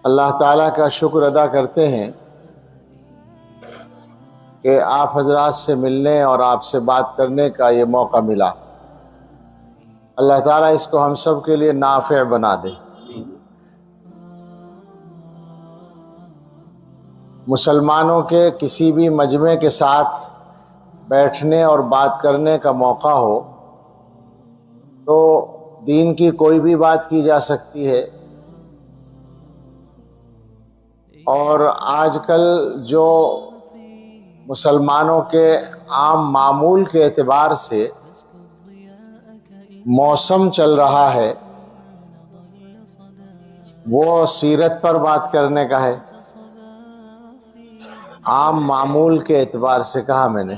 اللہ تعالیٰ کا شکر ادا کرتے ہیں کہ آپ حضرات سے ملنے اور آپ سے بات کرنے کا یہ موقع ملا۔ اللہ تعالیٰ اس کو ہم سب کے لیے نافع بنا دے۔ مسلمانوں کے کسی بھی مجمع کے ساتھ بیٹھنے اور بات کرنے کا موقع ہو تو دین کی کوئی بھی بات کی جا سکتی ہے، اور آج کل جو مسلمانوں کے عام معمول کے اعتبار سے موسم چل رہا ہے وہ سیرت پر بات کرنے کا ہے۔ عام معمول کے اعتبار سے کہا میں نے۔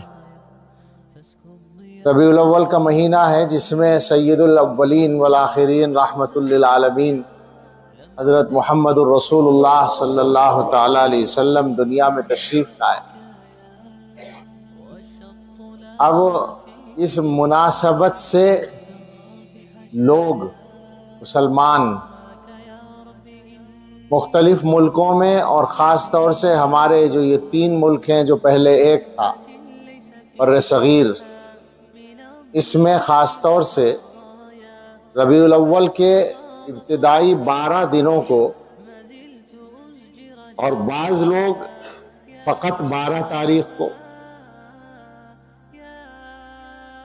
ربیع الاول کا مہینہ ہے جس میں سید الاولین والآخرین رحمت للعالمین حضرت محمد الرسول اللہ صلی اللہ تعالی علیہ وسلم دنیا میں تشریف لائے۔ اب اس مناسبت سے لوگ مسلمان مختلف ملکوں میں، اور خاص طور سے ہمارے جو یہ 3 ملک ہیں جو پہلے ایک تھا بر صغیر، اس میں خاص طور سے ربیع الاول کے ابتدائی 12 دنوں کو، اور بعض لوگ فقط 12 تاریخ کو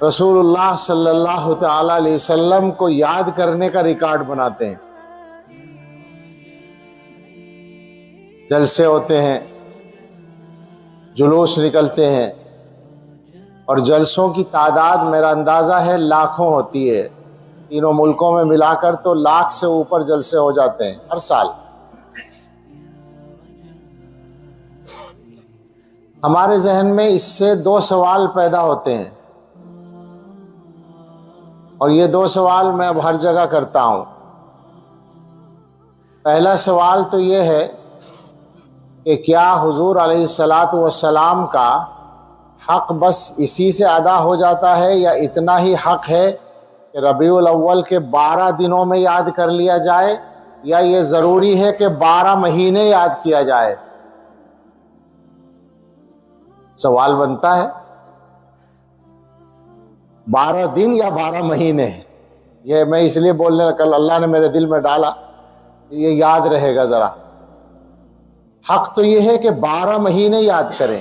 رسول اللہ صلی اللہ تعالی علیہ وسلم کو یاد کرنے کا ریکارڈ بناتے ہیں۔ جلسے ہوتے ہیں، جلوس نکلتے ہیں، اور جلسوں کی تعداد میرا اندازہ ہے لاکھوں ہوتی ہے۔ تینوں ملکوں میں ملا کر تو لاکھ سے اوپر جلسے ہو جاتے ہیں ہر سال۔ ہمارے ذہن میں اس سے 2 سوال پیدا ہوتے ہیں، اور یہ 2 سوال میں اب ہر جگہ کرتا ہوں۔ پہلا سوال تو یہ ہے کہ کیا حضور علیہ السلام کا حق بس اسی سے ادا ہو جاتا ہے، یا اتنا ہی حق ہے کہ ربیع الاول کے 12 دنوں میں یاد کر لیا جائے، یا یہ ضروری ہے کہ 12 مہینے یاد کیا جائے؟ سوال بنتا ہے 12 دن یا 12 مہینے؟ یہ میں اس لیے بولنے کل اللہ نے میرے دل میں ڈالا، یہ یاد رہے گا ذرا۔ حق تو یہ ہے کہ 12 مہینے یاد کریں،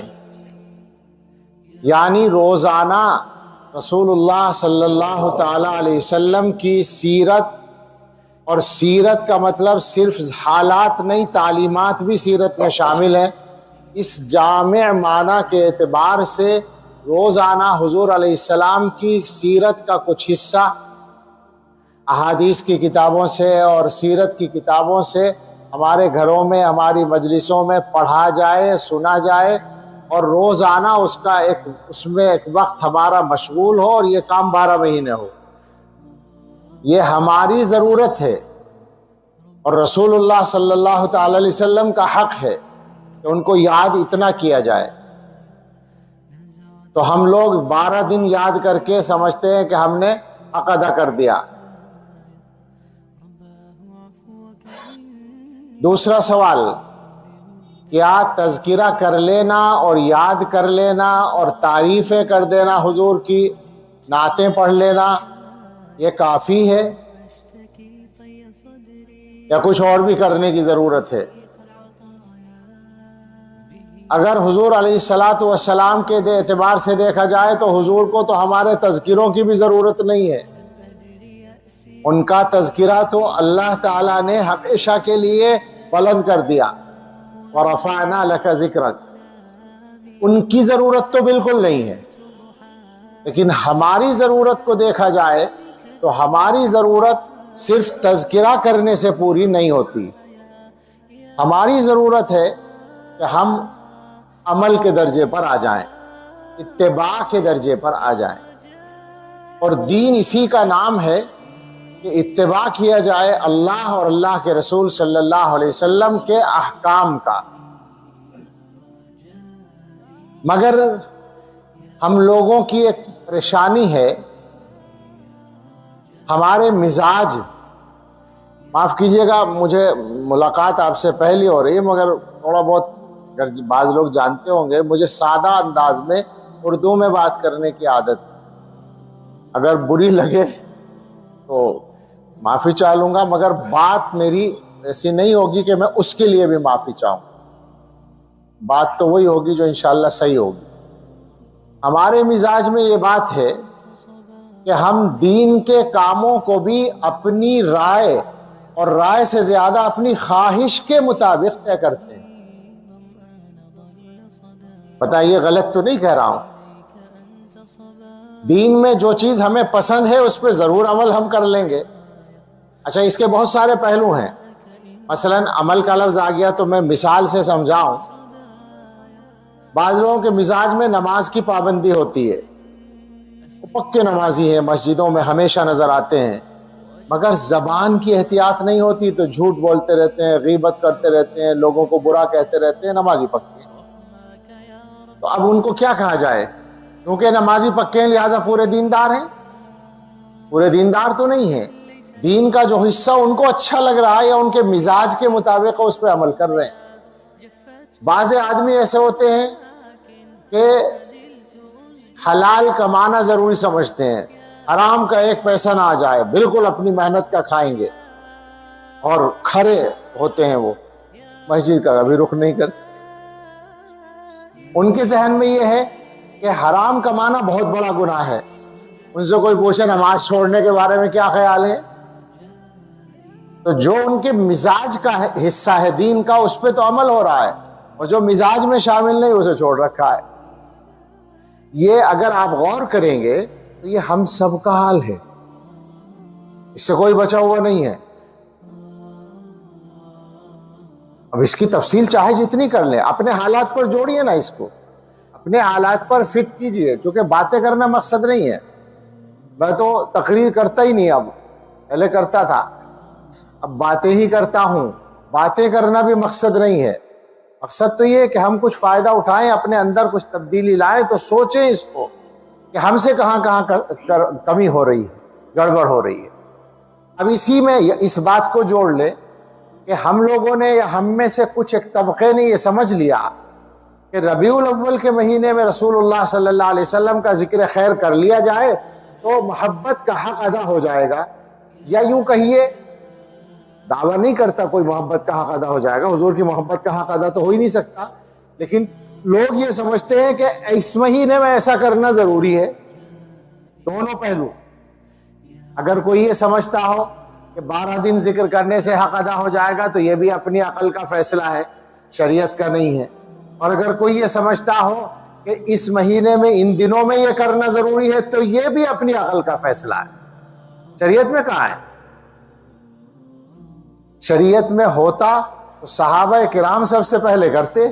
یعنی روزانہ رسول اللہ صلی اللہ تعالی علیہ وسلم کی سیرت، اور سیرت کا مطلب صرف حالات نہیں، تعلیمات بھی سیرت میں شامل ہیں۔ اس جامع معنی کے اعتبار سے روزانہ حضور علیہ السلام کی سیرت کا کچھ حصہ احادیث کی کتابوں سے اور سیرت کی کتابوں سے ہمارے گھروں میں، ہماری مجلسوں میں پڑھا جائے، سنا جائے، اور روزانہ اس میں ایک وقت ہمارا مشغول ہو، اور یہ کام 12 مہینے ہو۔ یہ ہماری ضرورت ہے، اور رسول اللہ صلی اللہ تعالی علیہ وسلم کا حق ہے کہ ان کو یاد اتنا کیا جائے۔ تو ہم لوگ 12 دن یاد کر کے سمجھتے ہیں کہ ہم نے حق ادا کر دیا۔ دوسرا سوال، کیا تذکرہ کر لینا اور یاد کر لینا اور تعریفیں کر دینا، حضور کی نعتیں پڑھ لینا، یہ کافی ہے یا کچھ اور بھی کرنے کی ضرورت ہے؟ اگر حضور علیہ السلام کے اعتبار سے دیکھا جائے تو حضور کو تو ہمارے تذکروں کی بھی ضرورت نہیں ہے۔ ان کا تذکرہ تو اللہ تعالیٰ نے ہمیشہ کے لیے بلند کر دیا، وَرَفَعْنَا لَكَ ذِكْرَكَ۔ ان کی ضرورت تو بالکل نہیں ہے، لیکن ہماری ضرورت کو دیکھا جائے تو ہماری ضرورت صرف تذکرہ کرنے سے پوری نہیں ہوتی۔ ہماری ضرورت ہے کہ ہم عمل کے درجے پر آ جائیں، اتباع کے درجے پر آ جائیں، اور دین اسی کا نام ہے کہ اتباع کیا جائے اللہ اور اللہ کے رسول صلی اللہ علیہ وسلم کے احکام کا۔ مگر ہم لوگوں کی ایک پریشانی ہے، ہمارے مزاج معاف کیجئے گا، مجھے ملاقات آپ سے پہلی ہو رہی ہے، مگر تھوڑا بہت اگر بعض لوگ جانتے ہوں گے مجھے سادہ انداز میں اردو میں بات کرنے کی عادت ہے. اگر بری لگے تو معافی چاہ لوں گا، مگر بات میری ایسی نہیں ہوگی کہ میں اس کے لیے بھی معافی چاہوں. بات تو وہی ہوگی جو انشاءاللہ صحیح ہوگی. ہمارے مزاج میں یہ بات ہے کہ ہم دین کے کاموں کو بھی اپنی رائے اور رائے سے زیادہ اپنی خواہش کے مطابق طے کرتے ہیں. بتائیے غلط تو نہیں کہہ رہا ہوں؟ دین میں جو چیز ہمیں پسند ہے اس پہ ضرور عمل ہم کر لیں گے. اچھا، اس کے بہت سارے پہلو ہیں. مثلا عمل کا لفظ آ گیا تو میں مثال سے سمجھاؤں. بعض لوگوں کے مزاج میں نماز کی پابندی ہوتی ہے، وہ پکے نمازی ہیں، مسجدوں میں ہمیشہ نظر آتے ہیں، مگر زبان کی احتیاط نہیں ہوتی تو جھوٹ بولتے رہتے ہیں، غیبت کرتے رہتے ہیں، لوگوں کو برا کہتے رہتے ہیں. نمازی پکے. تو اب ان کو کیا کہا جائے؟ کیونکہ نمازی پکے ہیں لہٰذا پورے دیندار ہیں؟ پورے دیندار تو نہیں ہیں. دین کا جو حصہ ان کو اچھا لگ رہا ہے یا ان کے مزاج کے مطابق اس پہ عمل کر رہے ہیں. بعض آدمی ایسے ہوتے ہیں کہ حلال کمانا ضروری سمجھتے ہیں، حرام کا ایک پیسہ نہ آ جائے، بالکل اپنی محنت کا کھائیں گے، اور کھڑے ہوتے ہیں وہ مسجد کا کبھی رخ نہیں کرتے. ان کے ذہن میں یہ ہے کہ حرام کمانا بہت بڑا گناہ ہے. ان سے کوئی پوچھے نماز چھوڑنے کے بارے میں کیا خیال ہے، تو جو ان کے مزاج کا حصہ ہے دین کا اس پہ تو عمل ہو رہا ہے، اور جو مزاج میں شامل نہیں اسے چھوڑ رکھا ہے. یہ اگر آپ غور کریں گے تو یہ ہم سب کا حال ہے، اس سے کوئی بچا ہوا نہیں ہے. اب اس کی تفصیل چاہے جتنی کر لیں، اپنے حالات پر جوڑیے نا، اس کو اپنے حالات پر فٹ کیجئے. چونکہ باتیں کرنا مقصد نہیں ہے. میں تو تقریر کرتا ہی نہیں، اب پہلے کرتا تھا، اب باتیں ہی کرتا ہوں. باتیں کرنا بھی مقصد نہیں ہے. مقصد تو یہ ہے کہ ہم کچھ فائدہ اٹھائیں، اپنے اندر کچھ تبدیلی لائیں. تو سوچیں اس کو کہ ہم سے کہاں کہاں کمی ہو رہی ہے، گڑبڑ ہو رہی ہے. اب اسی میں اس بات کو جوڑ لیں کہ ہم لوگوں نے یا ہم میں سے کچھ ایک طبقے نے یہ سمجھ لیا کہ ربیع الاول کے مہینے میں رسول اللہ صلی اللہ علیہ وسلم کا ذکر خیر کر لیا جائے تو محبت کا حق ادا ہو جائے گا. یا یوں کہیے، دعویٰ نہیں کرتا کوئی محبت کا حق ادا ہو جائے گا، حضور کی محبت کا حق ادا تو ہو ہی نہیں سکتا، لیکن لوگ یہ سمجھتے ہیں کہ اس مہینے میں ایسا کرنا ضروری ہے. دونوں پہلو. اگر کوئی یہ سمجھتا ہو کہ 12 دن ذکر کرنے سے حق ادا ہو جائے گا تو یہ بھی اپنی عقل کا فیصلہ ہے، شریعت کا نہیں ہے. اور اگر کوئی یہ سمجھتا ہو کہ اس مہینے میں ان دنوں میں یہ کرنا ضروری ہے تو یہ بھی اپنی عقل کا فیصلہ ہے. شریعت میں کہاں ہے؟ شریعت میں ہوتا تو صحابہ کرام سب سے پہلے کرتے،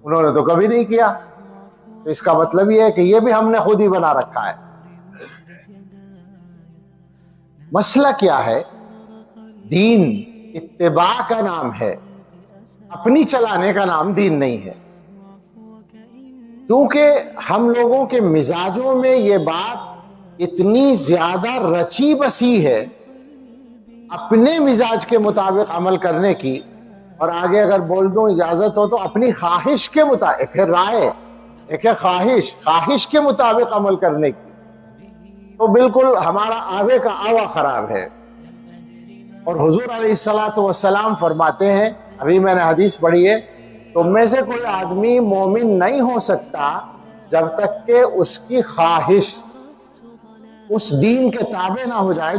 انہوں نے تو کبھی نہیں کیا. تو اس کا مطلب یہ ہے کہ یہ بھی ہم نے خود ہی بنا رکھا ہے. مسئلہ کیا ہے؟ دین اتباع کا نام ہے، اپنی چلانے کا نام دین نہیں ہے. کیونکہ ہم لوگوں کے مزاجوں میں یہ بات اتنی زیادہ رچی بسی ہے اپنے مزاج کے مطابق عمل کرنے کی، اور آگے اگر بول دوں اجازت ہو تو اپنی خواہش کے مطابق، ایک ہے رائے، ایک ہے خواہش کے مطابق عمل کرنے کی، تو بالکل ہمارا آوے کا آوا خراب ہے. اور حضور علیہ السلام فرماتے ہیں، ابھی میں نے حدیث پڑھی ہے، تم میں سے کوئی آدمی مومن نہیں ہو سکتا جب تک کہ اس کی خواہش اس دین کے تابع نہ ہو جائے